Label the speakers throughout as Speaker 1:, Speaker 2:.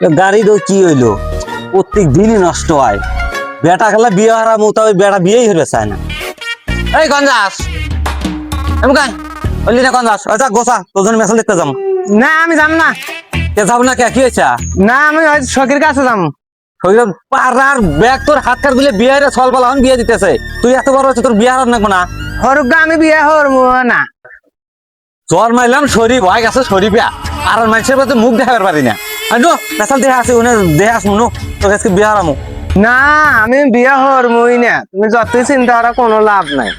Speaker 1: গাড়ি তো কি হইলো, প্রত্যেক দিনই নষ্ট হয়। বেটা খেলা বিয়ে হারা মতো বেটা বিয়েই হতে চায় না। এই গঞ্জাস এমকাই বললি না গঞ্জাস, আচ্ছা গোসা তোর জন্য মেসেজ দেখতে যাবো।
Speaker 2: না আমি যাম না।
Speaker 1: কে যাবো না কে, কি হয়েছে?
Speaker 2: না আমি শখের কাছে যাম।
Speaker 1: পাড়ার ব্যাগ তোর হাত কাট দিলে বিয়ে সল পালা বিয়ে দিতেছে, তুই এত বড় হচ্ছে তোর বিয়ে হারার নাকবো না।
Speaker 2: হরুগা আমি বিয়ে হরমু না।
Speaker 1: জ্বর মাইলাম শরীর ভয় গেছে, শরীফা আর মানুষের কাছে মুখ দেখাবার পারি না। মেসাল দেহে আসি উনি দেহে আসবো নো, তোর কাছে বিয়ে হারামো
Speaker 2: না আমি বিয়ে হরমুই না, তুমি যতই চিন্তা করা কোনো লাভ নাই।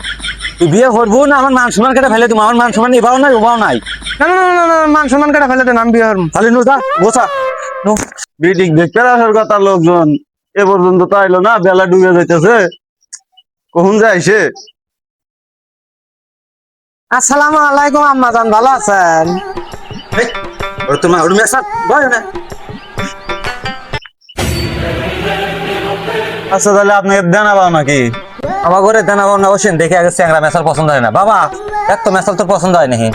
Speaker 1: তুই বিয়ে করবো না? আমার মান সম্মান কেটে ফেলে তুমি, আমার মান সম্মান এবাও নাই ওবাও নাই।
Speaker 2: না না না না মান সম্মান কাটা ফেলে দেন, আমি বিয়ে হরমু।
Speaker 1: তাহলে নো যা গোসা নো।
Speaker 3: বিল্ডিং দেখতে আসার কথা লোকজন এ পর্যন্ত তো আইলো না, বেলা ডুবে যাইতেছে, কখন যাইছে?
Speaker 2: আসসালামু আলাইকুম আম্মাজান, ভালো আছেন?
Speaker 1: তোমার ওর মেসাল ভয় না।
Speaker 3: আচ্ছা তাহলে আপনি দেনা পাও নাকি?
Speaker 1: আমার ঘরে দেনা বাবনা বসেন দেখে আগে চ্যাংরা মেসাল পছন্দ হয় না বাবা, এক তো মেসাল তোর পছন্দ হয় নাকি?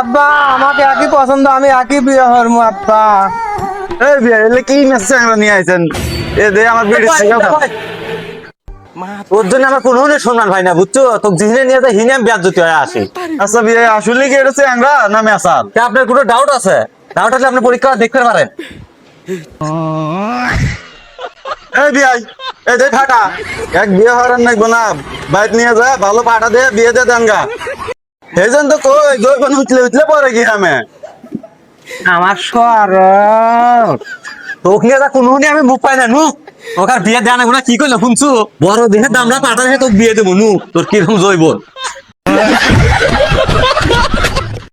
Speaker 2: আব্বা আমাকে একই পছন্দ, আমি একই বিয়ে হরমু আব্বা।
Speaker 3: এই বিয়ে এলে কি মেসেজ আমরা নিয়ে আইছেন? এ দে আমার বিড়ি
Speaker 1: ওর জন্য আমার কোনো সম্মান ভাই না, বুঝছো? তোকে জিনে নিয়ে যায় হিনে ব্যাজ জুতি হয়ে আসে।
Speaker 3: আচ্ছা বিয়ে আসলে কি এটা চ্যাংরা না মেসাল?
Speaker 1: আপনার কোনো ডাউট আছে? ডাউট আছে আপনি পরীক্ষা দেখতে পারেন।
Speaker 3: এই বিয়াই এই দে ফাটা এক বিয়ে হরান নাকবো না, বাইক নিয়ে যা ভালো পাঠা দে বিয়ে দে দেনগা। এই জন্য তো কই জয়বন উঠলে উঠলে পরে কি হামে
Speaker 2: আমার সর
Speaker 1: তোকে নিয়ে যা কোনো আমি মুখ পাই না নু, ওকে আর বিয়ে দেয় না কি করলো শুনছু? বড় দেখে দামরা পাঠা দেখে তোকে বিয়ে দেবো নু, তোর কিরকম জৈব।